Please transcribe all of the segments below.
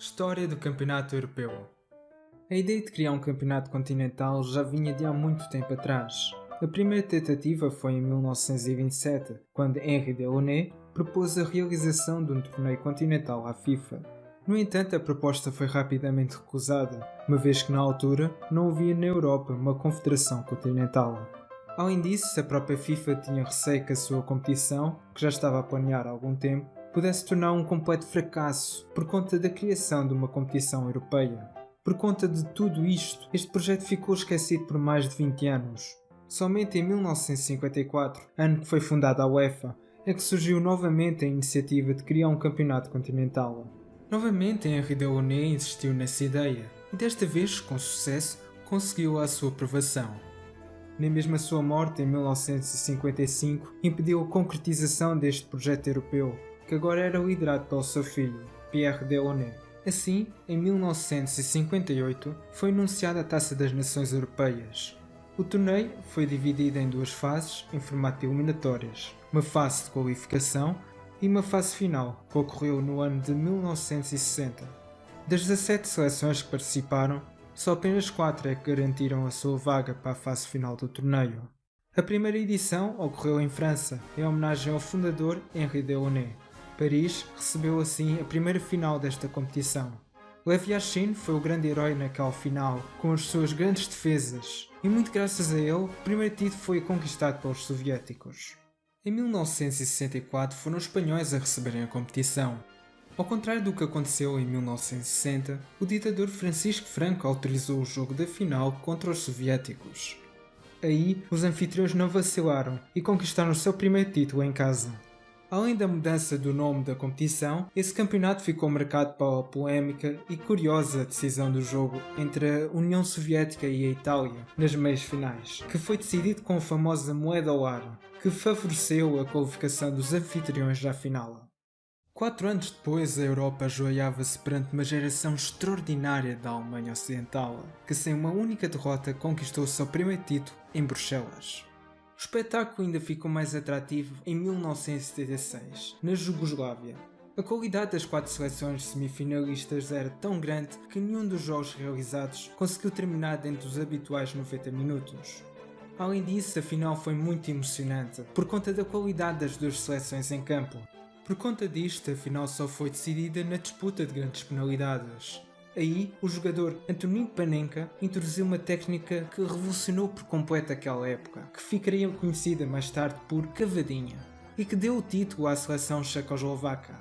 História do Campeonato Europeu. A ideia de criar um campeonato continental já vinha de há muito tempo atrás. A primeira tentativa foi em 1927, quando Henri Delaunay propôs a realização de um torneio continental à FIFA. No entanto, a proposta foi rapidamente recusada, uma vez que na altura não havia na Europa uma confederação continental. Além disso, a própria FIFA tinha receio que a sua competição, que já estava a planear há algum tempo, pudesse tornar um completo fracasso por conta da criação de uma competição europeia. Por conta de tudo isto, este projeto ficou esquecido por mais de 20 anos. Somente em 1954, ano que foi fundada a UEFA, é que surgiu novamente a iniciativa de criar um campeonato continental. Novamente, Henri Delaunay insistiu nessa ideia e desta vez, com sucesso, conseguiu a sua aprovação. Nem mesmo a sua morte em 1955 impediu a concretização deste projeto europeu, que agora era liderado pelo seu filho, Pierre Delaunay. Assim, em 1958, foi anunciada a Taça das Nações Europeias. O torneio foi dividido em duas fases, em formato de eliminatórias, uma fase de qualificação e uma fase final, que ocorreu no ano de 1960. Das 17 seleções que participaram, só apenas 4 é que garantiram a sua vaga para a fase final do torneio. A primeira edição ocorreu em França, em homenagem ao fundador Henri Delaunay. Paris recebeu assim a primeira final desta competição. Lev Yashin foi o grande herói naquela final, com as suas grandes defesas, e muito graças a ele, o primeiro título foi conquistado pelos soviéticos. Em 1964 foram os espanhóis a receberem a competição. Ao contrário do que aconteceu em 1960, o ditador Francisco Franco autorizou o jogo da final contra os soviéticos. Aí, os anfitriões não vacilaram e conquistaram o seu primeiro título em casa. Além da mudança do nome da competição, esse campeonato ficou marcado pela polémica e curiosa decisão do jogo entre a União Soviética e a Itália nas meias finais, que foi decidido com a famosa moeda ao ar, que favoreceu a qualificação dos anfitriões à final. 4 anos depois, a Europa ajoelhava-se perante uma geração extraordinária da Alemanha Ocidental, que sem uma única derrota conquistou o seu primeiro título em Bruxelas. O espetáculo ainda ficou mais atrativo em 1976, na Jugoslávia. A qualidade das 4 seleções semifinalistas era tão grande que nenhum dos jogos realizados conseguiu terminar dentro dos habituais 90 minutos. Além disso, a final foi muito emocionante, por conta da qualidade das duas seleções em campo. Por conta disto, a final só foi decidida na disputa de grandes penalidades. Aí, o jogador Antonín Panenka introduziu uma técnica que revolucionou por completo aquela época, que ficaria conhecida mais tarde por cavadinha, e que deu o título à seleção checoslovaca.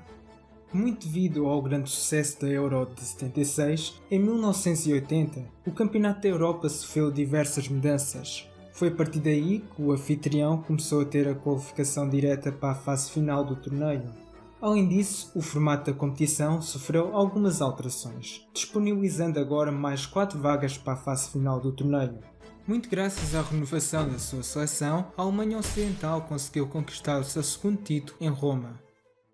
Muito devido ao grande sucesso da Euro de 76, em 1980, o Campeonato da Europa sofreu diversas mudanças. Foi a partir daí que o anfitrião começou a ter a qualificação direta para a fase final do torneio. Além disso, o formato da competição sofreu algumas alterações, disponibilizando agora mais 4 vagas para a fase final do torneio. Muito graças à renovação da sua seleção, a Alemanha Ocidental conseguiu conquistar o seu segundo título em Roma.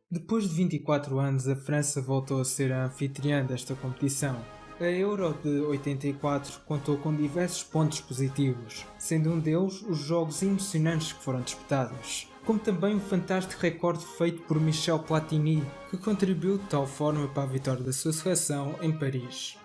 Depois de 24 anos, a França voltou a ser a anfitriã desta competição. A Euro de 84 contou com diversos pontos positivos, sendo um deles os jogos emocionantes que foram disputados, como também um fantástico recorde feito por Michel Platini, que contribuiu de tal forma para a vitória da sua seleção em Paris.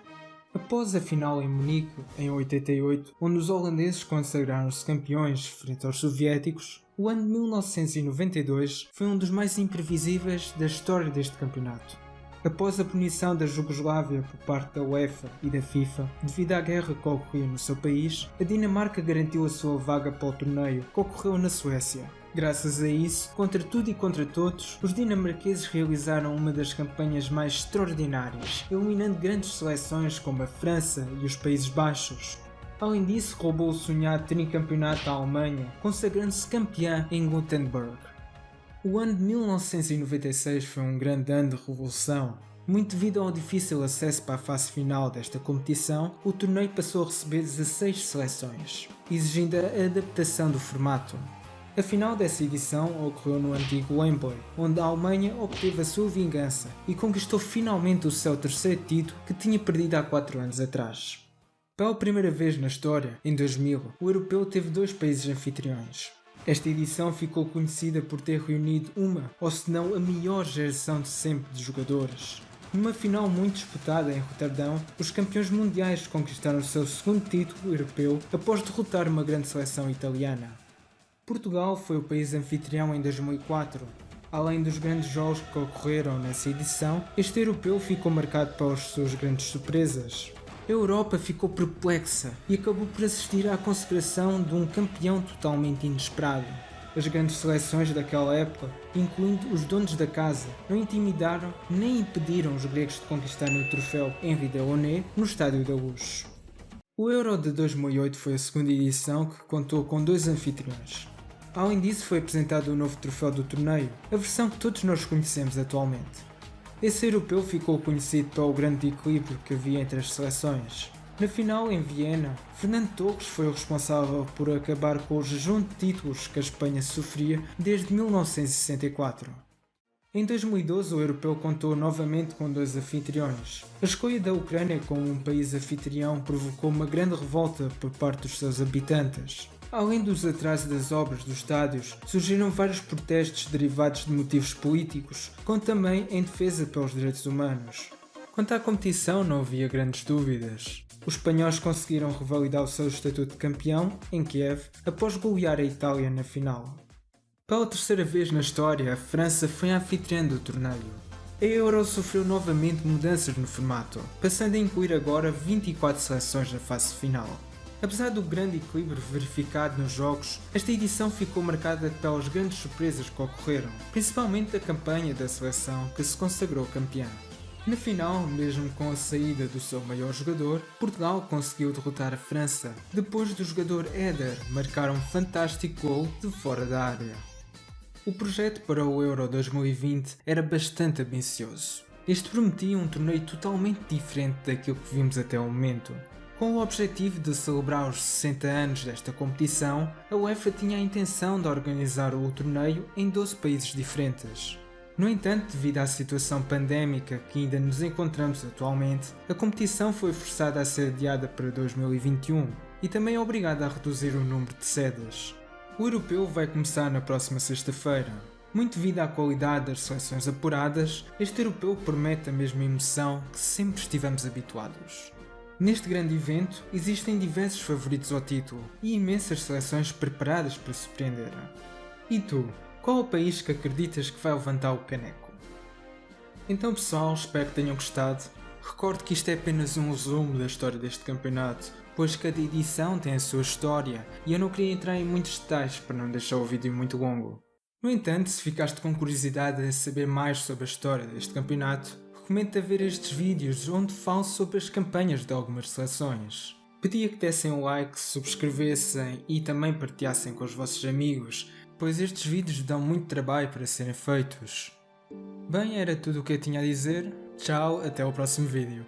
Após a final em Munique, em 88, onde os holandeses consagraram-se campeões frente aos soviéticos, o ano de 1992 foi um dos mais imprevisíveis da história deste campeonato. Após a punição da Jugoslávia por parte da UEFA e da FIFA, devido à guerra que ocorria no seu país, a Dinamarca garantiu a sua vaga para o torneio, que ocorreu na Suécia. Graças a isso, contra tudo e contra todos, os dinamarqueses realizaram uma das campanhas mais extraordinárias, eliminando grandes seleções como a França e os Países Baixos. Além disso, roubou o sonhado tricampeonato à Alemanha, consagrando-se campeã em Gothenburg. O ano de 1996 foi um grande ano de revolução. Muito devido ao difícil acesso para a fase final desta competição, o torneio passou a receber 16 seleções, exigindo a adaptação do formato. A final dessa edição ocorreu no antigo Wembley, onde a Alemanha obteve a sua vingança e conquistou finalmente o seu terceiro título que tinha perdido há 4 anos atrás. Pela primeira vez na história, em 2000, o europeu teve 2 países anfitriões. Esta edição ficou conhecida por ter reunido uma, ou se não a melhor geração de sempre de jogadores. Numa final muito disputada em Roterdão, os campeões mundiais conquistaram o seu segundo título europeu após derrotar uma grande seleção italiana. Portugal foi o país anfitrião em 2004. Além dos grandes jogos que ocorreram nessa edição, este europeu ficou marcado pelas suas grandes surpresas. A Europa ficou perplexa e acabou por assistir à consagração de um campeão totalmente inesperado. As grandes seleções daquela época, incluindo os donos da casa, não intimidaram nem impediram os gregos de conquistarem o troféu Henri Delonné no Estádio da Luz. O Euro de 2008 foi a segunda edição que contou com 2 anfitriões. Além disso, foi apresentado o novo troféu do torneio, a versão que todos nós conhecemos atualmente. Esse europeu ficou conhecido pelo grande equilíbrio que havia entre as seleções. Na final, em Viena, Fernando Torres foi o responsável por acabar com o jejum de títulos que a Espanha sofria desde 1964. Em 2012, o europeu contou novamente com 2 anfitriões. A escolha da Ucrânia como um país anfitrião provocou uma grande revolta por parte dos seus habitantes. Além dos atrasos das obras dos estádios, surgiram vários protestos derivados de motivos políticos, como também em defesa pelos direitos humanos. Quanto à competição, não havia grandes dúvidas. Os espanhóis conseguiram revalidar o seu estatuto de campeão, em Kiev, após golear a Itália na final. Pela terceira vez na história, a França foi a anfitriã do torneio. A Euro sofreu novamente mudanças no formato, passando a incluir agora 24 seleções na fase final. Apesar do grande equilíbrio verificado nos jogos, esta edição ficou marcada pelas grandes surpresas que ocorreram, principalmente a campanha da seleção que se consagrou campeã. Na final, mesmo com a saída do seu maior jogador, Portugal conseguiu derrotar a França, depois do jogador Éder marcar um fantástico gol de fora da área. O projeto para o Euro 2020 era bastante ambicioso. Este prometia um torneio totalmente diferente daquilo que vimos até o momento. Com o objetivo de celebrar os 60 anos desta competição, a UEFA tinha a intenção de organizar o torneio em 12 países diferentes. No entanto, devido à situação pandémica que ainda nos encontramos atualmente, a competição foi forçada a ser adiada para 2021 e também obrigada a reduzir o número de sedes. O europeu vai começar na próxima sexta-feira. Muito devido à qualidade das seleções apuradas, este europeu promete a mesma emoção que sempre estivemos habituados. Neste grande evento, existem diversos favoritos ao título e imensas seleções preparadas para surpreender. E tu, qual é o país que acreditas que vai levantar o caneco? Então pessoal, espero que tenham gostado. Recordo que isto é apenas um resumo da história deste campeonato, pois cada edição tem a sua história e eu não queria entrar em muitos detalhes para não deixar o vídeo muito longo. No entanto, se ficaste com curiosidade em saber mais sobre a história deste campeonato, recomendo-te a ver estes vídeos onde falo sobre as campanhas de algumas seleções. Pedia que dessem um like, subscrevessem e também partilhassem com os vossos amigos, pois estes vídeos dão muito trabalho para serem feitos. Bem, era tudo o que eu tinha a dizer. Tchau, até o próximo vídeo.